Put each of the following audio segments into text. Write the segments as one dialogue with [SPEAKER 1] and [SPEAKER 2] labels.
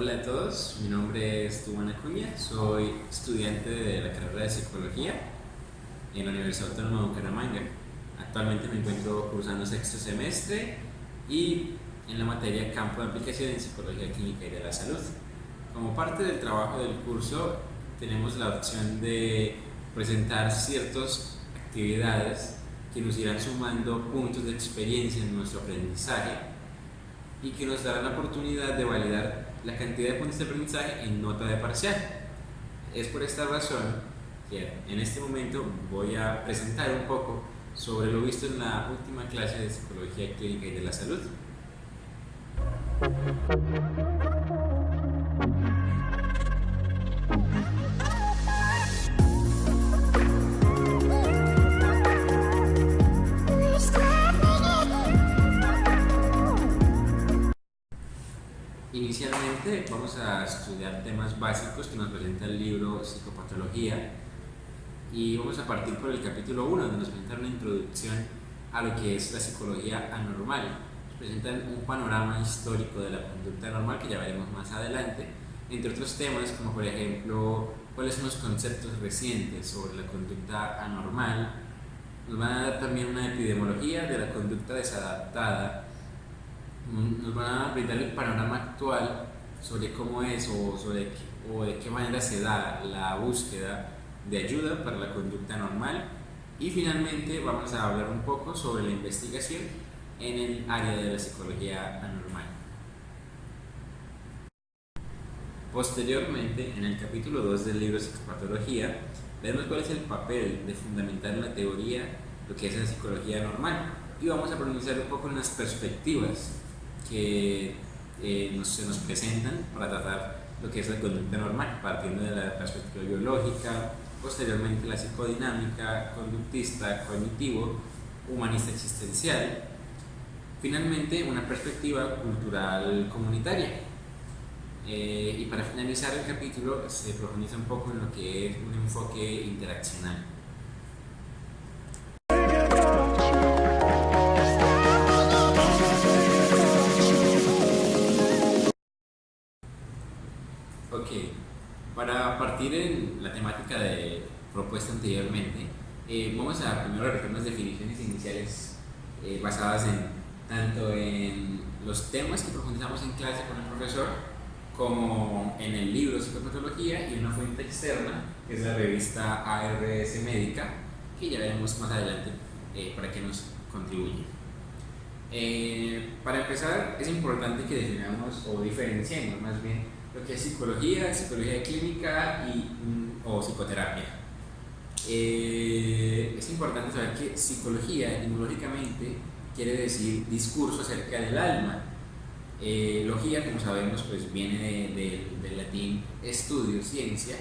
[SPEAKER 1] Hola a todos, mi nombre es Duván Acuña, soy estudiante de la carrera de Psicología en la Universidad Autónoma de Bucaramanga. Actualmente me encuentro cursando sexto semestre y en la materia Campo de Aplicación en Psicología Clínica y de la Salud. Como parte del trabajo del curso tenemos la opción de presentar ciertas actividades que nos irán sumando puntos de experiencia en nuestro aprendizaje y que nos dará la oportunidad de validar la cantidad de puntos de aprendizaje en nota de parcial. Es por esta razón que en este momento voy a presentar un poco sobre lo visto en la última clase de Psicología Clínica y de la Salud. Inicialmente vamos a estudiar temas básicos que nos presenta el libro Psicopatología y vamos a partir por el capítulo 1, donde nos presenta una introducción a lo que es la psicología anormal. Nos presentan un panorama histórico de la conducta anormal que ya veremos más adelante, entre otros temas como por ejemplo cuáles son los conceptos recientes sobre la conducta anormal. Nos van a dar también una epidemiología de la conducta desadaptada. Nos van a brindar el panorama actual sobre cómo es o de qué manera se da la búsqueda de ayuda para la conducta normal, y finalmente vamos a hablar un poco sobre la investigación en el área de la psicología anormal. Posteriormente, en el capítulo 2 del libro Psicopatología, veremos cuál es el papel de fundamentar en la teoría lo que es la psicología normal, y vamos a profundizar un poco en las perspectivas que se nos presentan para tratar lo que es la conducta normal, partiendo de la perspectiva biológica, posteriormente la psicodinámica, conductista, cognitivo, humanista existencial, finalmente una perspectiva cultural comunitaria. Y para finalizar el capítulo se profundiza un poco en lo que es un enfoque interaccional. Ok, para partir en la temática propuesta anteriormente, vamos a primero realizar unas definiciones iniciales basadas tanto en los temas que profundizamos en clase con el profesor, como en el libro Psicopatología, y una fuente externa que es la revista ARS Médica, que ya veremos más adelante para que nos contribuye. Para empezar, es importante que definamos o diferenciemos más bien lo que es psicología clínica o psicoterapia. Es importante saber que psicología etimológicamente quiere decir discurso acerca del alma. Logía, como sabemos, pues viene del latín estudio, ciencia,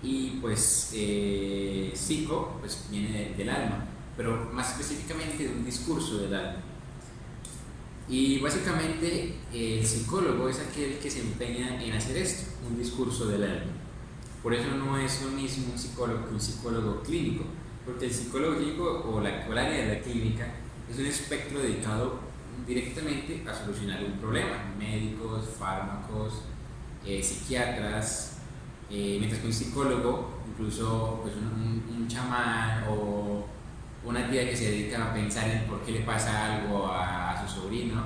[SPEAKER 1] y pues psico pues viene del alma, pero más específicamente de un discurso del alma. Y básicamente el psicólogo es aquel que se empeña en hacer esto, un discurso del alma. Por eso no es lo mismo un psicólogo que un psicólogo clínico, porque el psicólogo clínico o el área de la clínica es un espectro dedicado directamente a solucionar un problema: médicos, fármacos, psiquiatras, mientras que un psicólogo, incluso pues un chamán o una tía que se dedica a pensar en por qué le pasa algo a su sobrino,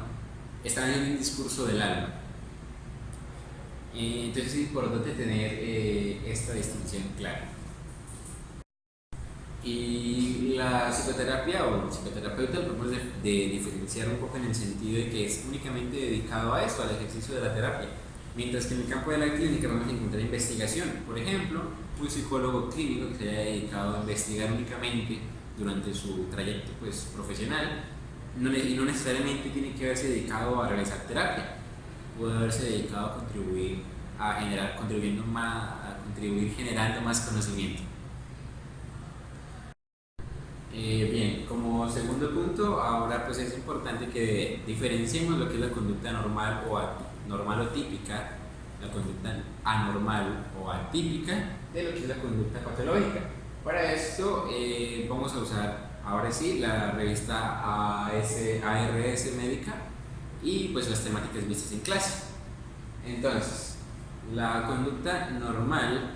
[SPEAKER 1] están haciendo un discurso del alma. Entonces es importante tener esta distinción clara. Y la psicoterapia o el psicoterapeuta propone de diferenciar un poco en el sentido de que es únicamente dedicado a esto, al ejercicio de la terapia, mientras que en el campo de la clínica vamos a encontrar investigación. Por ejemplo, un psicólogo clínico que se haya dedicado a investigar únicamente durante su trayecto pues, profesional, y no necesariamente tiene que haberse dedicado a realizar terapia, puede haberse dedicado a contribuir generando más conocimiento. Bien, como segundo punto, ahora pues es importante que diferenciemos lo que es la conducta normal o típica, la conducta anormal o atípica, de lo que es la conducta patológica. Para esto vamos a usar ahora sí la revista ARS Médica y pues las temáticas vistas en clase. Entonces, La conducta normal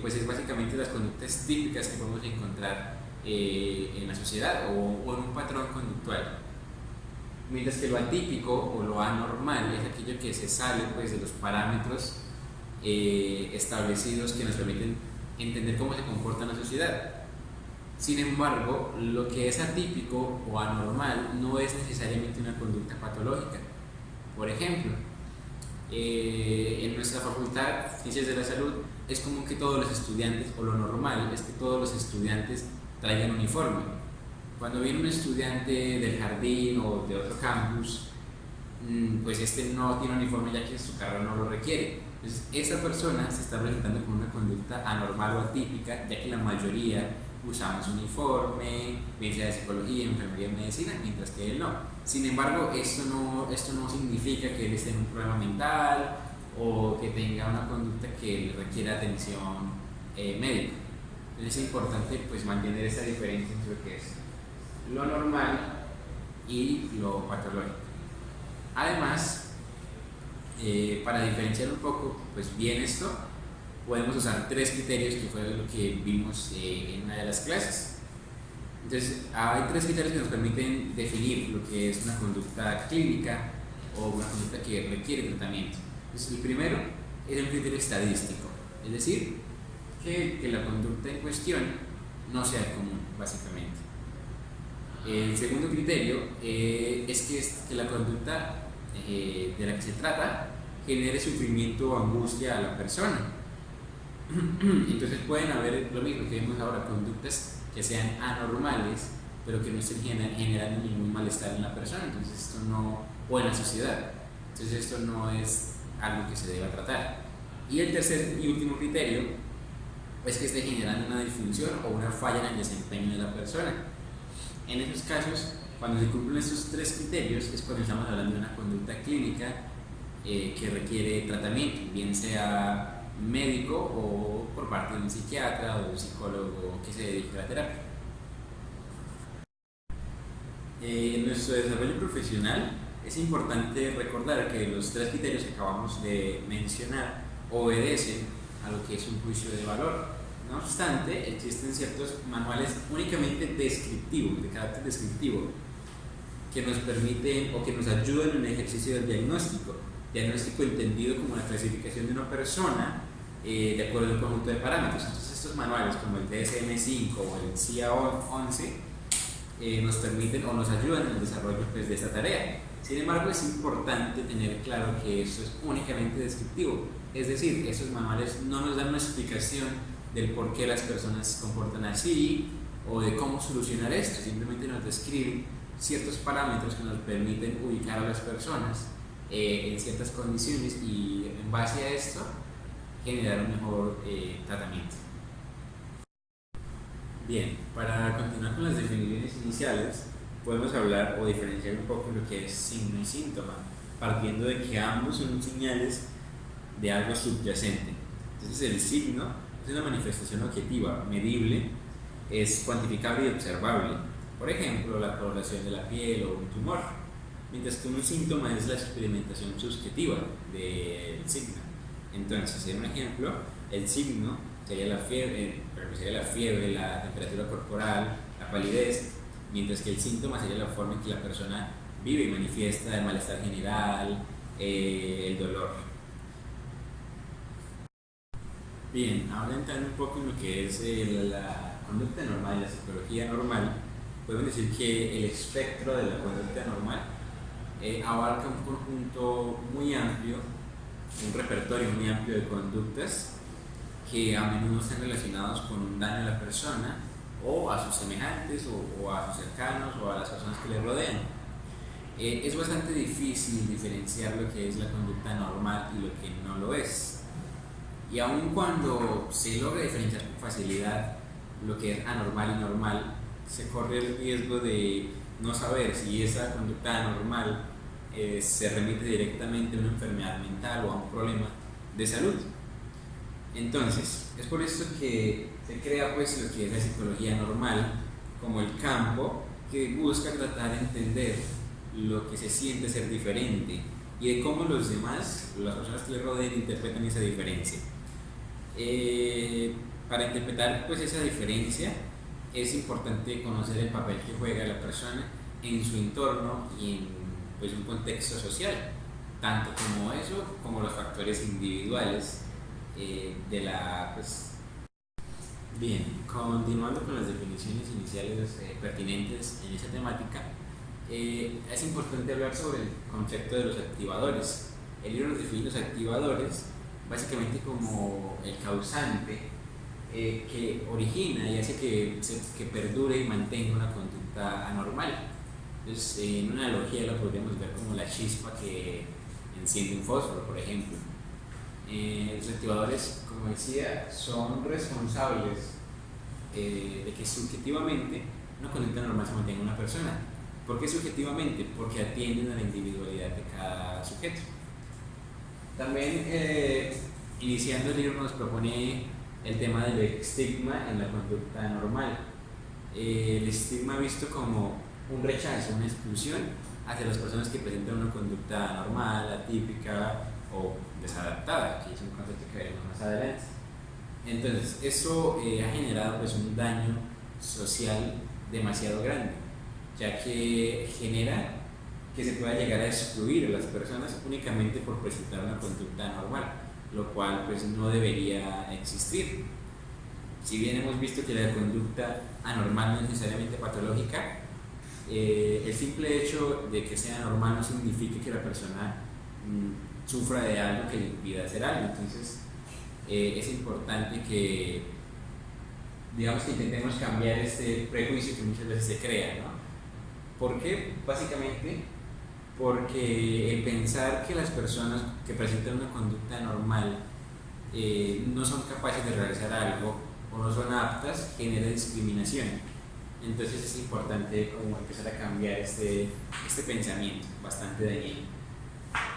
[SPEAKER 1] pues es básicamente las conductas típicas que podemos encontrar en la sociedad o en un patrón conductual. Mientras que lo atípico o lo anormal es aquello que se sale pues, de los parámetros establecidos que nos permiten entender cómo se comporta la sociedad. Sin embargo, lo que es atípico o anormal no es necesariamente una conducta patológica. Por ejemplo, en nuestra facultad, Ciencias de la Salud, es común que todos los estudiantes, o lo normal es que todos los estudiantes traigan uniforme. Cuando viene un estudiante del jardín o de otro campus, pues este no tiene uniforme ya que su carrera no lo requiere. Entonces, esa persona se está presentando con una conducta anormal o atípica, ya que la mayoría usamos uniforme, bien sea de psicología, enfermería, medicina, mientras que él no. Sin embargo, esto no significa que él esté en un problema mental o que tenga una conducta que le requiera atención médica. Entonces es importante pues, mantener esa diferencia entre lo que es lo normal y lo patológico. Además, para diferenciar un poco pues, bien esto, podemos usar 3 criterios que fue lo que vimos en una de las clases. Entonces, hay 3 criterios que nos permiten definir lo que es una conducta clínica o una conducta que requiere tratamiento. Entonces, el primero es un criterio estadístico, es decir, que la conducta en cuestión no sea común, básicamente. El segundo criterio es que la conducta de la que se trata genere sufrimiento o angustia a la persona. Entonces pueden haber, lo mismo que vemos ahora, conductas que sean anormales, pero que no estén generando ningún malestar en la persona, entonces esto no, o en la sociedad, entonces esto no es algo que se deba tratar. Y el tercer y último criterio es que esté generando una disfunción o una falla en el desempeño de la persona. En esos casos, cuando se cumplen estos 3 criterios, es cuando estamos hablando de una conducta clínica que requiere tratamiento, bien sea médico o por parte de un psiquiatra o de un psicólogo que se dedique a la terapia. En nuestro desarrollo profesional es importante recordar que los 3 criterios que acabamos de mencionar obedecen a lo que es un juicio de valor. No obstante, existen ciertos manuales únicamente descriptivos, de carácter descriptivo, que nos permiten o que nos ayudan en el ejercicio del diagnóstico entendido como la clasificación de una persona de acuerdo a un conjunto de parámetros. Entonces estos manuales como el DSM-5 o el CIA-11 nos permiten o nos ayudan en el desarrollo pues, de esta tarea. Sin embargo, es importante tener claro que esto es únicamente descriptivo, es decir, estos manuales no nos dan una explicación del por qué las personas se comportan así o de cómo solucionar esto, simplemente nos describen ciertos parámetros que nos permiten ubicar a las personas en ciertas condiciones y en base a esto generar un mejor tratamiento. Bien, para continuar con las definiciones iniciales, podemos hablar o diferenciar un poco lo que es signo y síntoma, partiendo de que ambos son señales de algo subyacente. Entonces el signo es una manifestación objetiva, medible, es cuantificable y observable. Por ejemplo, la coloración de la piel o un tumor, mientras que un síntoma es la experimentación subjetiva del signo. Entonces, en un ejemplo, el signo sería la fiebre, la temperatura corporal, la palidez, mientras que el síntoma sería la forma en que la persona vive y manifiesta el malestar general, el dolor. Bien, ahora entrando un poco en lo que es la conducta normal y la psicología normal, podemos decir que el espectro de la conducta normal abarca un conjunto muy amplio, un repertorio muy amplio de conductas que a menudo están relacionados con un daño a la persona o a sus semejantes o a sus cercanos o a las personas que le rodean. Es bastante difícil diferenciar lo que es la conducta normal y lo que no lo es. Y aun cuando se logra diferenciar con facilidad lo que es anormal y normal, se corre el riesgo de no saber si esa conducta anormal se remite directamente a una enfermedad mental o a un problema de salud. Entonces, es por esto que se crea pues lo que es la psicología normal como el campo que busca tratar de entender lo que se siente ser diferente y de cómo los demás, las personas que le rodean, interpretan esa diferencia. Para interpretar pues esa diferencia es importante conocer el papel que juega la persona en su entorno y en pues, un contexto social, tanto como eso como los factores individuales de la pues, bien, continuando con las definiciones iniciales pertinentes en esa temática, es importante hablar sobre el concepto de los activadores. El libro nos define los activadores básicamente como el causante que origina y hace que perdure y mantenga una conducta anormal. Entonces, en una analogía lo podríamos ver como la chispa que enciende un fósforo, por ejemplo. Los activadores, como decía, son responsables de que subjetivamente una conducta normal se mantenga en una persona. ¿Por qué subjetivamente? Porque atienden a la individualidad de cada sujeto. También, iniciando el libro, nos propone el tema del estigma en la conducta normal. El estigma visto como un rechazo, una exclusión hacia las personas que presentan una conducta normal, atípica o desadaptada, que es un concepto que veremos más adelante. Entonces, eso ha generado pues, un daño social demasiado grande, ya que genera que se pueda llegar a excluir a las personas únicamente por presentar una conducta normal, lo cual pues no debería existir. Si bien hemos visto que la conducta anormal no es necesariamente patológica, el simple hecho de que sea normal no significa que la persona sufra de algo que le impida hacer algo. Entonces es importante que digamos que intentemos cambiar este prejuicio que muchas veces se crea, ¿no? ¿Por qué? Básicamente porque el pensar que las personas que presentan una conducta normal no son capaces de realizar algo o no son aptas genera discriminación. Entonces es importante como empezar a cambiar este pensamiento bastante dañino.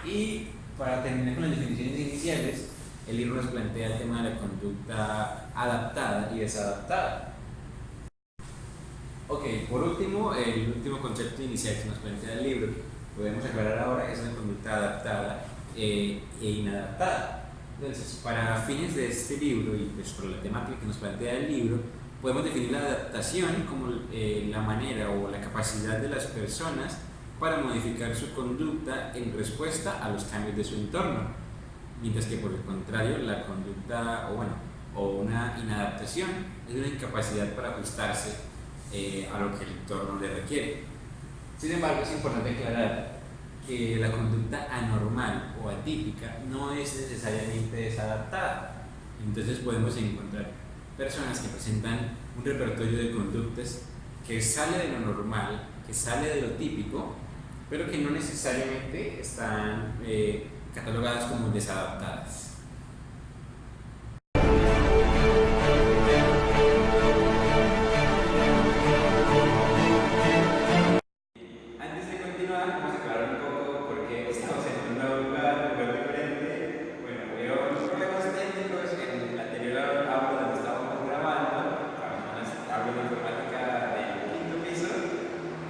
[SPEAKER 1] Y para terminar con las definiciones iniciales, el libro nos plantea el tema de la conducta adaptada y desadaptada. Ok, por último, el último concepto inicial que nos plantea el libro, podemos aclarar ahora, es la conducta adaptada e inadaptada. Entonces, para fines de este libro y pues por la temática que nos plantea el libro, podemos definir la adaptación como la manera o la capacidad de las personas para modificar su conducta en respuesta a los cambios de su entorno, mientras que por el contrario la conducta o una inadaptación es una incapacidad para ajustarse a lo que el entorno le requiere. Sin embargo, es importante aclarar que la conducta anormal o atípica no es necesariamente desadaptada. Entonces podemos encontrar personas que presentan un repertorio de conductas que sale de lo normal, que sale de lo típico, pero que no necesariamente están catalogadas como desadaptadas. Antes de continuar, vamos a aclarar un poco por qué estamos en un lugar diferente. Bueno, hubo unos problemas técnicos en el anterior aula donde estábamos grabando, aula de informática del quinto piso.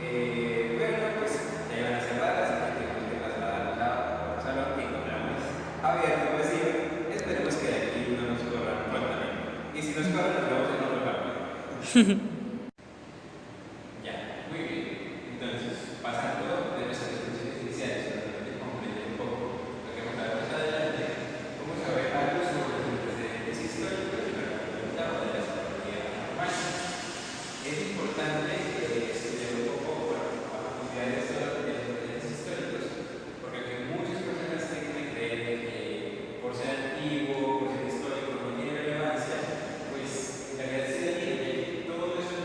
[SPEAKER 1] Bueno, pues ya iban a cerrar, así que tenemos que trasladarnos a otro salón que encontramos abierto, vacío. Esperemos que de aquí no nos corran prontamente. Y si nos corran, nos vemos en otro lugar. Ya, muy bien. Entonces, pasando de nuestras definiciones iniciales, para tratar de comprender un poco lo que vamos a ver más adelante, vamos a ver algo sobre los antecedentes históricos de la conducta o de la psicología normal. Es importante estudiar un poco a profundidad de estos antecedentes históricos, porque aunque muchas personas tienden a creer que por ser antiguo, por ser histórico, no tiene relevancia, pues en realidad sí la tiene, ya que todo eso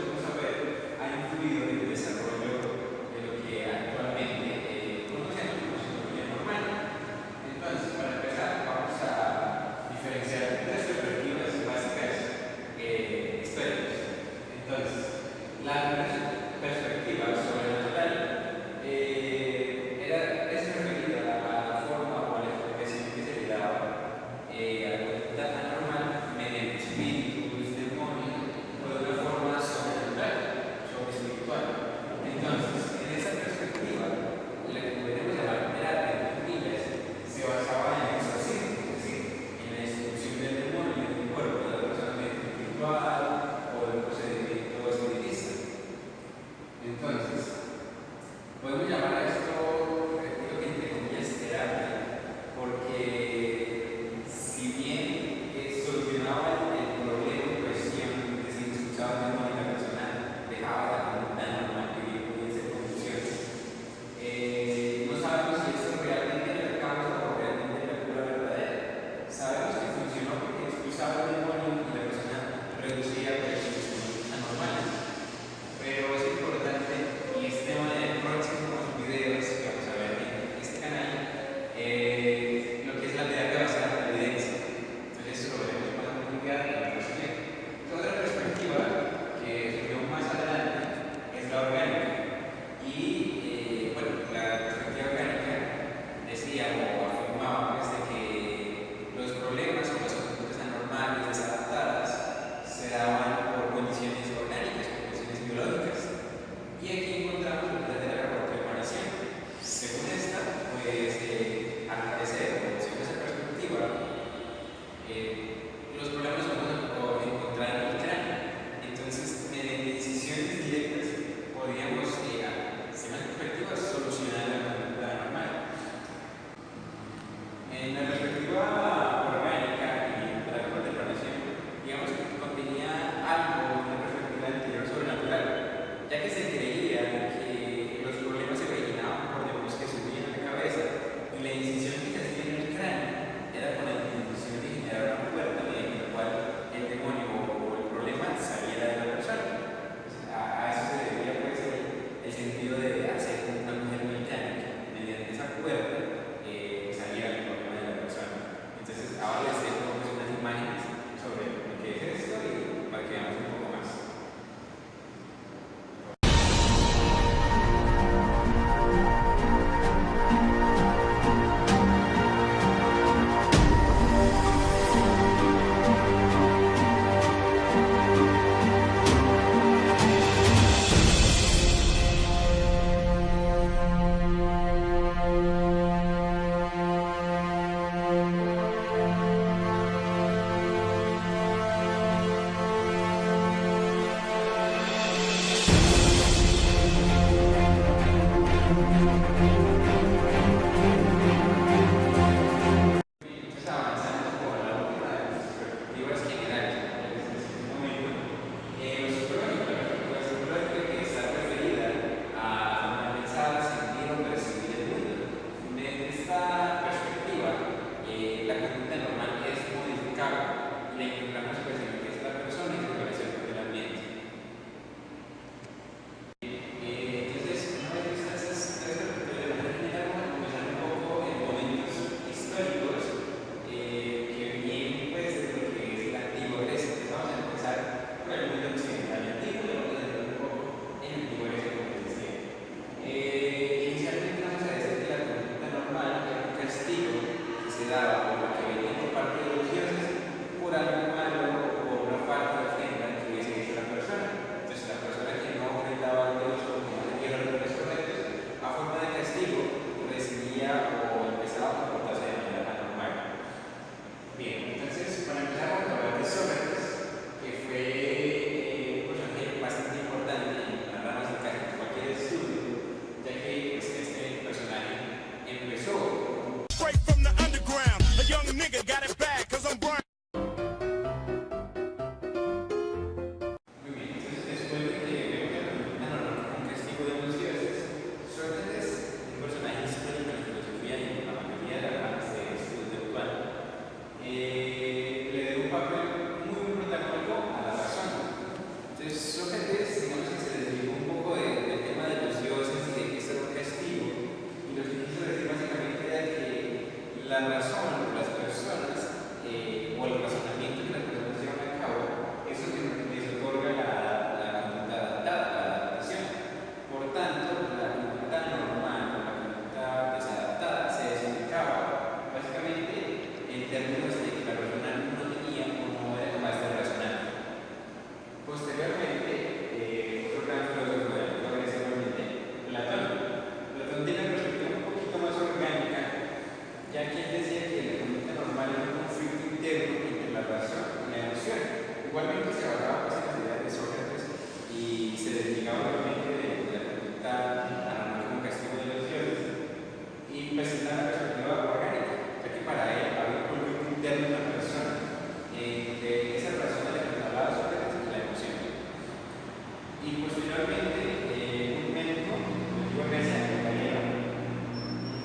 [SPEAKER 1] Y posteriormente, un médico, antigua Grecia, Galeno,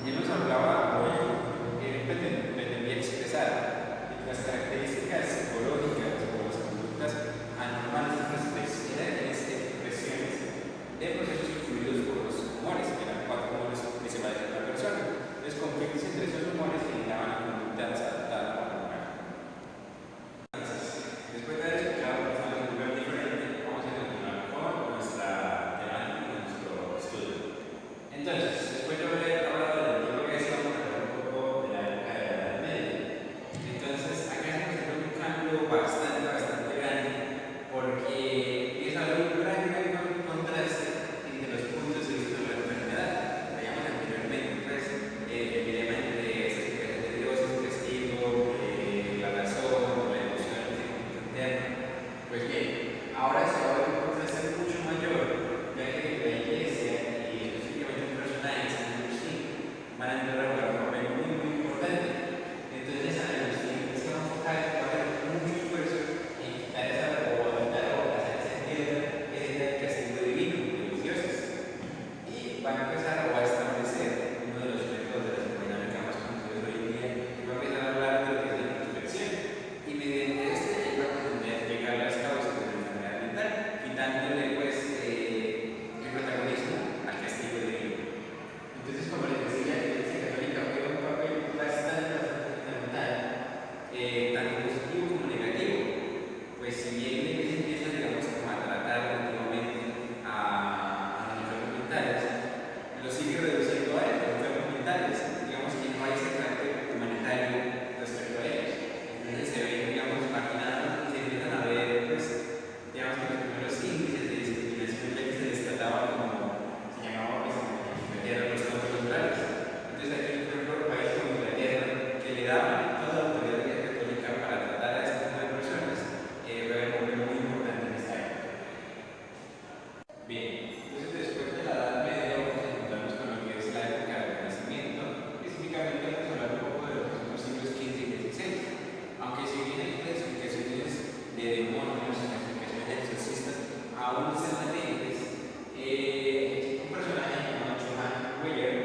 [SPEAKER 1] él nos hablaba, él pretendía expresar las características psicológicas o las conductas anormales de las expresiones de procesos influidos por los humores, que eran 4 humores principales de la persona. Los conflictos entre esos humores generaban la conducta desadaptada o anormal. Después de haber escuchado un lugar diferente, vamos a continuar con nuestra temática y nuestro estudio. Entonces, después de haber hablado de la antigua Grecia, vamos a hablar un poco de la época de la Edad Media. Entonces, acá estamos haciendo un cambio bastante grande, porque empieza a haber un gran contraste entre los puntos de vista de la enfermedad. Veíamos anteriormente, pues, el dilema entre sacrificio de Dios, el castigo, la razón, la emoción, el sentimiento interno. Pues bien, ahora se va a ver un contraste mucho mayor, ya que la iglesia y específicamente personajes San Agustín van a entrar a jugar un papel muy importante. Entonces San Agustín se va a enfocar, va a hacer mucho esfuerzo en quitar esa voluntad o hacer sentir esa idea del castigo divino de los dioses. Y van a empezar a establecer uno de los métodos de la psicodinámica más conocidos hoy en día, y va a empezar a hablar de lo que es la introspección. Y mediante este va a pretender llegar a las causas de la enfermedad mental, quitándole pues el protagonismo al castigo divino. Entonces, como les decía, la Iglesia Católica juega un papel bastante fundamental, tanto positivo como negativo. Pues si bien la Iglesia empieza, digamos, como a tratar últimamente a los enfermos mentales, lo sigue reduciendo a los enfermos mentales. Digamos que no hay ese carácter humanitario respecto a ellos. Entonces se ven, digamos, marginados y se empiezan a ver, pues, digamos que los primeros índices de discriminación ya que se les trataba como, se llamaba, pues, meter los campos naturales. Entonces aquí, por ejemplo, países como Inglaterra, que le daban toda la autoridad católica para tratar a este tipo de personas, fue un papel muy importante en esta época. Bien, entonces después de la Edad Media vamos a encontrarnos con lo que es la época del Renacimiento, específicamente vamos a hablar un poco de lo que son los siglos XV y XVI. Aunque si bien hay explicaciones de demonios, explicaciones de exorcistas, aún están latentes. Un personaje llamado Johann Weyer,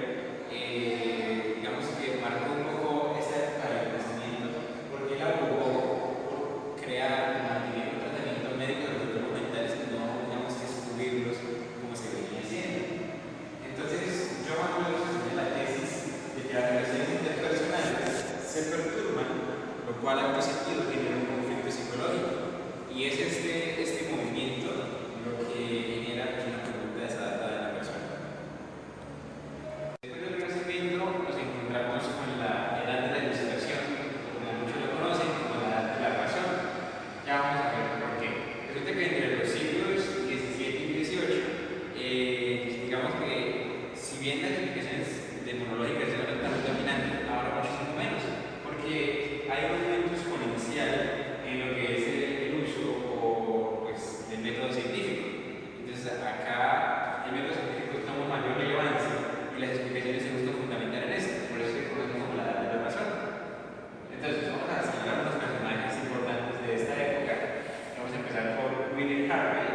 [SPEAKER 1] digamos que marcó un poco esta época del Renacimiento, porque él abogó por crear y mantener un tratamiento médico de los enfermos mentales y no, digamos, excluirlos como se venía haciendo. Entonces, Johann Weyer sostiene la tesis de que las relaciones interpersonales se perturban, lo cual a positivo genera un conflicto psicológico. Y es este movimiento lo que genera pues, una conducta desadaptada de la persona. Después del Renacimiento nos encontramos con la Edad de la Ilustración, como muchos lo conocen, como la Edad de la Razón. Ya vamos a ver por qué. Resulta que entre los siglos XVII y XVIII, digamos que si bien las explicaciones demonológicas eran tan dominantes, ahora muchísimo menos, porque hay un aumento exponencial en lo que es el uso o, pues, del método científico. Entonces acá el método científico toma mayor relevancia y las explicaciones se buscan fundamentar en esto, por eso se conoce como la Edad de la Razón. Entonces vamos a señalar unos personajes importantes de esta época. Vamos a empezar por William Harvey,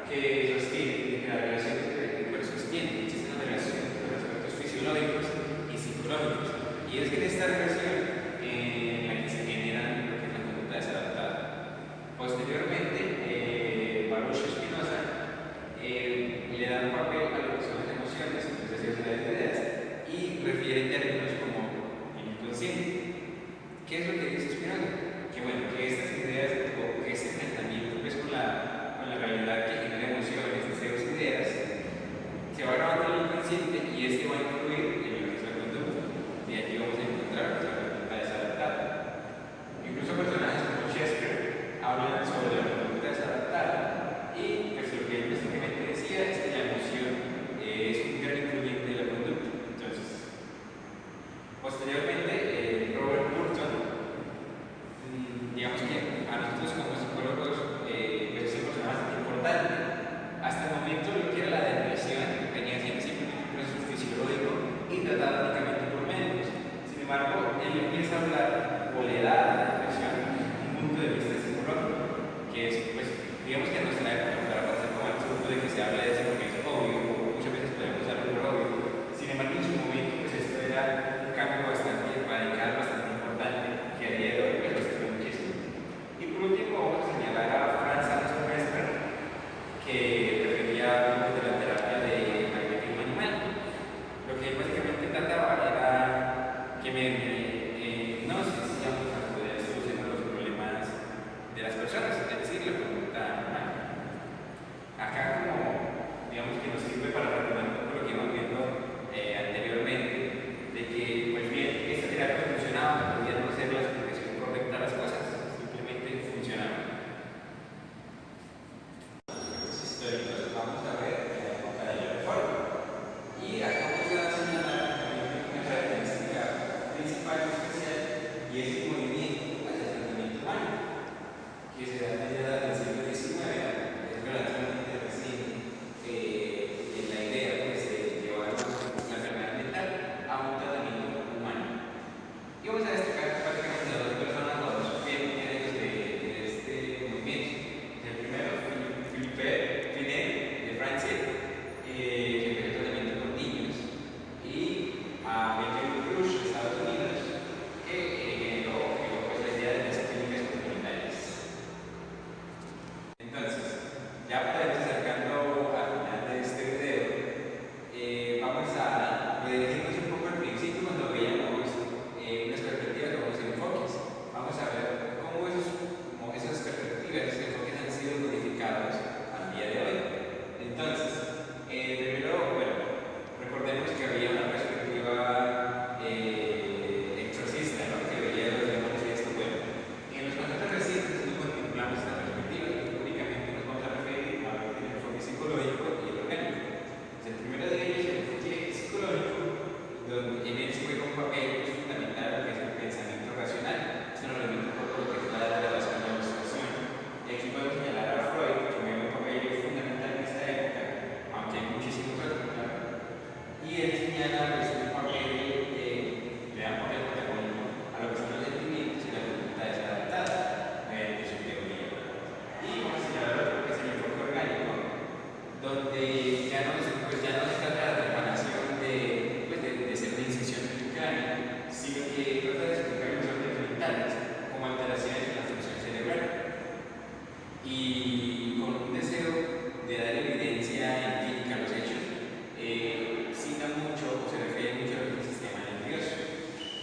[SPEAKER 1] que sostiene que la relación existe una relación entre los aspectos fisiológicos y psicológicos. Y es que en esta relación en la que se generan lo que es la conducta desadaptada. Posteriormente, Baruch Spinoza le da un papel a lo que son las emociones, los deseos y las ideas, y refiere términos como el inconsciente. ¿Qué es lo que dice Spinoza? Que bueno, que estas ideas o que este enfrentamiento pues, con la realidad que genera emociones, deseos y ideas se va grabando en el inconsciente y este va a influir en lo que es la conducta. Y aquí vamos a encontrar la conducta desadaptada. Incluso personajes como Shakespeare hablan sobre la conducta desadaptada y históricos, vamos a ver en la época de la Reforma. Y acá vamos a señalar también una característica principal y especial, y es el movimiento hacia el tratamiento humano, que se da a mediados del siglo XIX, es relativamente reciente, en la idea pues, de llevar la enfermedad mental a un tratamiento humano. Y vamos a destacar prácticamente a dos personas o a dos pioneros de este movimiento. El primero, Philippe Pinel, de Francia, que empezó tratamiento con niños, y a Benjamin Rush, de Estados Unidos, que generó pues, la idea de las clínicas comunitarias. Entonces, ya para ir acercando al final de este video, vamos a redirigirnos un poco al principio cuando veíamos unas perspectivas o unos enfoques. Vamos a ver cómo esas perspectivas, esos enfoques han sido modificados al día de hoy. Entonces, primero, bueno, recordemos que había una perspectiva exorcista, ¿no? Que veía los demonios y esto. Bueno, en los conceptos recientes no contemplamos esta perspectiva y únicamente nos vamos a referir al enfoque psicológico y el orgánico. El primero de ellos, el enfoque psicológico, donde en él se juega un papel fundamental que es el pensamiento racional. Esto nos remite un poco a lo que es la relación de la observación. Y aquí podemos señalar a Freud, que juega un papel fundamental en esta época, aunque hay muchísimos otros, claro. Y él señala pues, un papel, le da un papel protagónico a lo que son los sentimientos y la conducta desadaptada mediante su teoría. Y vamos a señalar otro que es el enfoque orgánico, donde ya no se trata de reparación de ser una incisión en el cráneo, sino que trata de explicar los órganos mentales como alteraciones en la función cerebral. Y con un deseo de dar evidencia empírica a los hechos, cita mucho o se refiere mucho al sistema nervioso.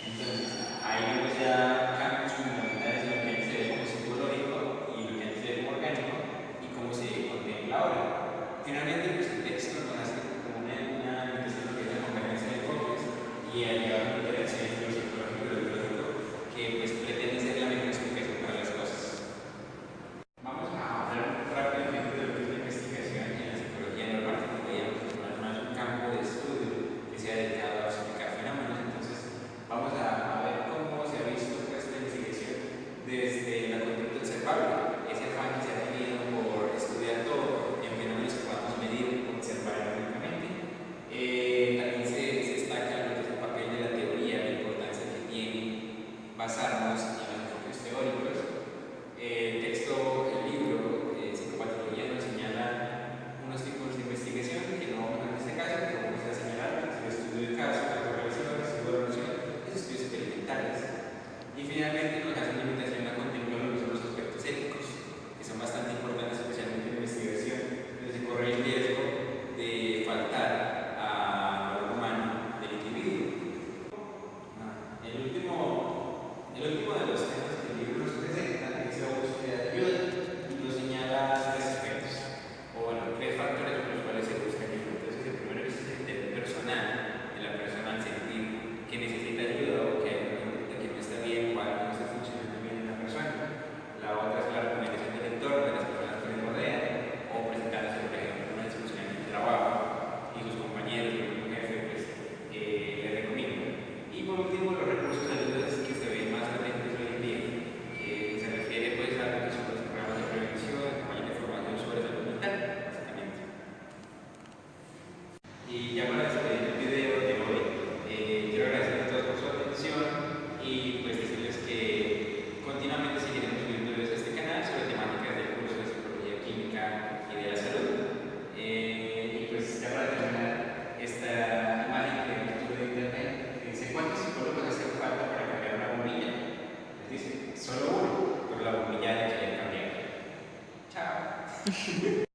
[SPEAKER 1] Entonces, ahí vemos ya cambios fundamentales en lo que antes se ve como psicológico y lo que antes se ve como orgánico y cómo se contempla ahora. Finalmente, pues el texto nos hace como una invitación a lo que es la convergencia de enfoques y a llevar una interacción entre lo psicológico y lo biológico que pues, pretende ser la mejor explicación para las cosas. Vamos a hablar rápidamente de lo que es la investigación en la psicología normal, como veíamos, es más un campo de estudio que se ha dedicado a explicar fenómenos. Entonces, vamos a ver cómo se ha visto pues, la investigación desde la conducta observable, ese afán que se ha tenido por estudiar todo en fenómenos que podamos medir, observar únicamente. También se destaca lo que es el papel de la teoría, la importancia que tiene basarnos en los enfoques teóricos. El texto, el libro, Psicopatología, nos señala unos tipos de investigación que no vamos a ver en este caso, pero vamos a señalar el estudio de caso, la correlación, el estudio de evaluación, los estudios experimentales. Y finalmente nos hace una invitación a contemplar lo que son los aspectos éticos, que son bastante importantes, especialmente en la investigación, donde se corre el riesgo de faltar al valor humano del individuo. El último de los temas que el libro nos presenta es la búsqueda de ayuda y nos señala tres aspectos, o bueno, tres factores por los cuales se busca ayuda. Entonces, el primero es el interés personal de la persona al sentir que necesita ayuda o que hay una conducta que no está bien o algo no está funcionando bien en la persona. La otra es la recomendación del entorno, de las personas que le rodean, o presentándose, por ejemplo, una discusión en el trabajo y sus compañeros y el mismo jefe pues, le recomiendan. Y por último, los recursos de ayuda que se ven más latentes hoy en día, que se refiere pues, a lo que son los programas de prevención, campañas de formación sobre salud mental, básicamente. Y ya para despedir el video de hoy, quiero agradecer a todos por su atención y pues decirles que continuamente seguiremos subiendo videos a este canal sobre temáticas del curso de psicología clínica y de la salud. Y pues ya para terminar, esta imagen que capturé de internet dice: ¿cuántos psicólogos hacen falta para cambiar una bombilla? Les dice: solo uno, pero la bombilla hay que cambiar. Chao.